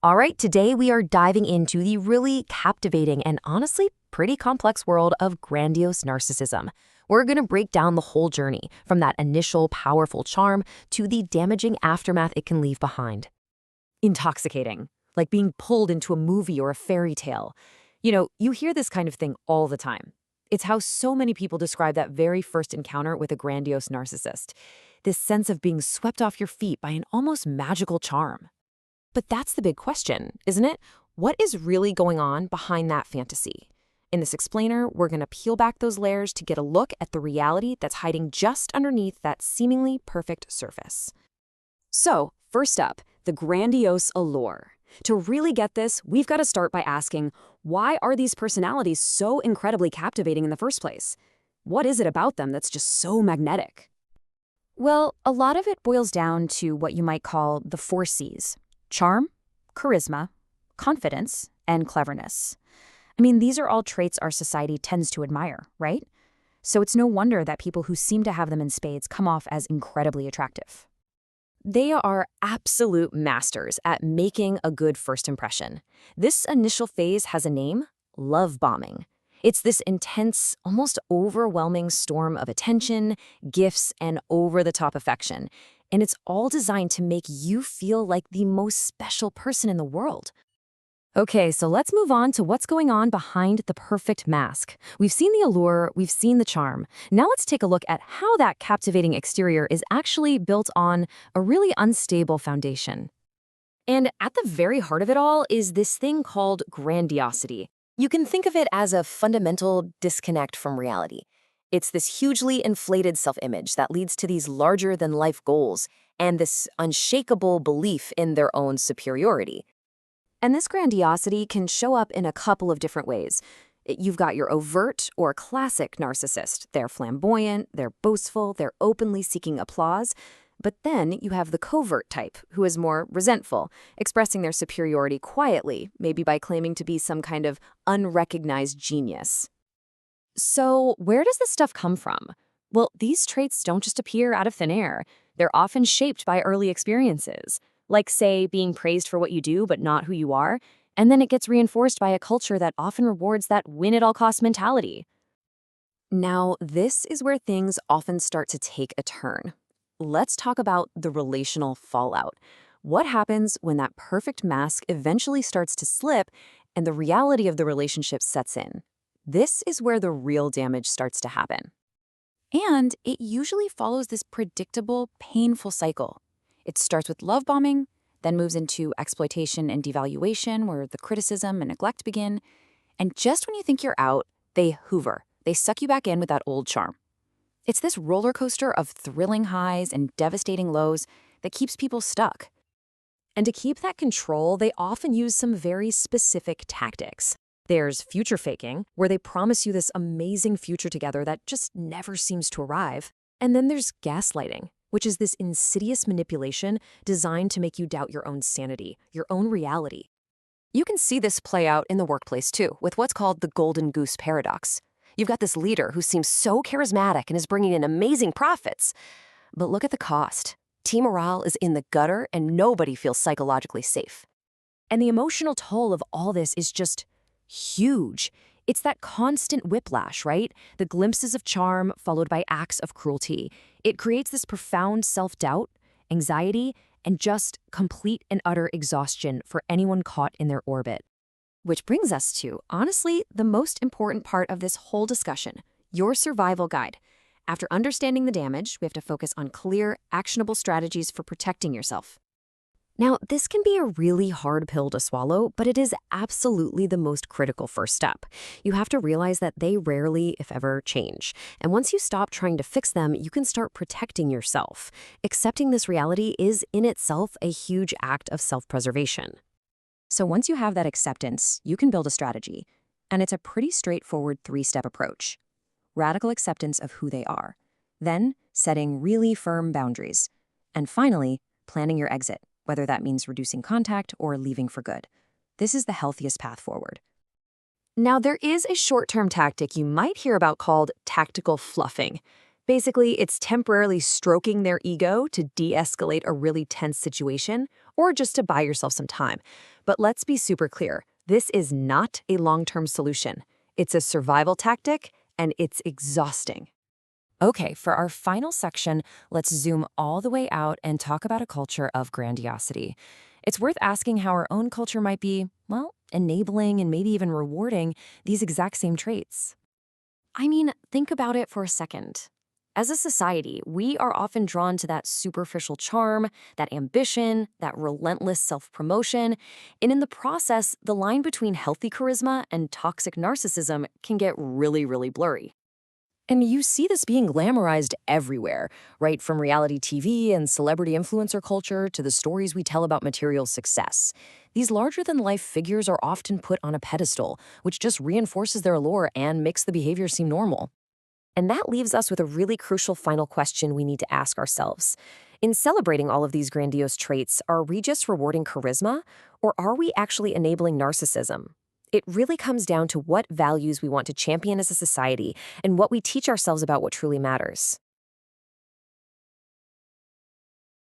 All right, today we are diving into the really captivating and honestly pretty complex world of grandiose narcissism. We're going to break down the whole journey from that initial powerful charm to the damaging aftermath it can leave behind. Intoxicating, like being pulled into a movie or a fairy tale. You hear this kind of thing all the time. It's how so many people describe that very first encounter with a grandiose narcissist. This sense of being swept off your feet by an almost magical charm. But that's the big question, isn't it? What is really going on behind that fantasy? In this explainer, we're going to peel back those layers to get a look at the reality that's hiding just underneath that seemingly perfect surface. So, first up, the grandiose allure. To really get this, we've got to start by asking, why are these personalities so incredibly captivating in the first place? What is it about them that's just so magnetic? Well, a lot of it boils down to what you might call the 4 C's. Charm, charisma, confidence, and cleverness. I mean, these are all traits our society tends to admire, right? So it's no wonder that people who seem to have them in spades come off as incredibly attractive. They are absolute masters at making a good first impression. This initial phase has a name: love bombing. It's this intense, almost overwhelming storm of attention, gifts, and over-the-top affection. And it's all designed to make you feel like the most special person in the world. Okay, so let's move on to what's going on behind the perfect mask. We've seen the allure, we've seen the charm. Now let's take a look at how that captivating exterior is actually built on a really unstable foundation. And at the very heart of it all is this thing called grandiosity. You can think of it as a fundamental disconnect from reality. It's this hugely inflated self-image that leads to these larger-than-life goals and this unshakable belief in their own superiority. And this grandiosity can show up in a couple of different ways. You've got your overt or classic narcissist. They're flamboyant, they're boastful, they're openly seeking applause. But then you have the covert type, who is more resentful, expressing their superiority quietly, maybe by claiming to be some kind of unrecognized genius. So where does this stuff come from? Well, these traits don't just appear out of thin air. They're often shaped by early experiences, like, say, being praised for what you do but not who you are, and then it gets reinforced by a culture that often rewards that win-at-all-cost mentality. Now, this is where things often start to take a turn. Let's talk about the relational fallout. What happens when that perfect mask eventually starts to slip and the reality of the relationship sets in? This is where the real damage starts to happen. And it usually follows this predictable, painful cycle. It starts with love bombing, then moves into exploitation and devaluation, where the criticism and neglect begin. And just when you think you're out, they hoover. They suck you back in with that old charm. It's this roller coaster of thrilling highs and devastating lows that keeps people stuck. And to keep that control, they often use some very specific tactics. There's future faking, where they promise you this amazing future together that just never seems to arrive. And then there's gaslighting, which is this insidious manipulation designed to make you doubt your own sanity, your own reality. You can see this play out in the workplace too, with what's called the golden goose paradox. You've got this leader who seems so charismatic and is bringing in amazing profits. But look at the cost. Team morale is in the gutter and nobody feels psychologically safe. And the emotional toll of all this is just huge. It's that constant whiplash, right? The glimpses of charm followed by acts of cruelty. It creates this profound self-doubt, anxiety, and just complete and utter exhaustion for anyone caught in their orbit. Which brings us to, honestly, the most important part of this whole discussion, your survival guide. After understanding the damage, we have to focus on clear, actionable strategies for protecting yourself. Now, this can be a really hard pill to swallow, but it is absolutely the most critical first step. You have to realize that they rarely, if ever, change. And once you stop trying to fix them, you can start protecting yourself. Accepting this reality is, in itself, a huge act of self-preservation. So once you have that acceptance, you can build a strategy. And it's a pretty straightforward 3-step approach. Radical acceptance of who they are. Then, setting really firm boundaries. And finally, planning your exit, whether that means reducing contact or leaving for good. This is the healthiest path forward. Now, there is a short-term tactic you might hear about called tactical fluffing. Basically, it's temporarily stroking their ego to de-escalate a really tense situation or just to buy yourself some time. But let's be super clear. This is not a long-term solution. It's a survival tactic, and it's exhausting. Okay, for our final section, let's zoom all the way out and talk about a culture of grandiosity. It's worth asking how our own culture might be, well, enabling and maybe even rewarding these exact same traits. I mean, think about it for a second. As a society, we are often drawn to that superficial charm, that ambition, that relentless self-promotion, and in the process, the line between healthy charisma and toxic narcissism can get really, really blurry. And you see this being glamorized everywhere, right from reality TV and celebrity influencer culture to the stories we tell about material success. These larger-than-life figures are often put on a pedestal, which just reinforces their allure and makes the behavior seem normal. And that leaves us with a really crucial final question we need to ask ourselves. In celebrating all of these grandiose traits, are we just rewarding charisma, or are we actually enabling narcissism? It really comes down to what values we want to champion as a society and what we teach ourselves about what truly matters.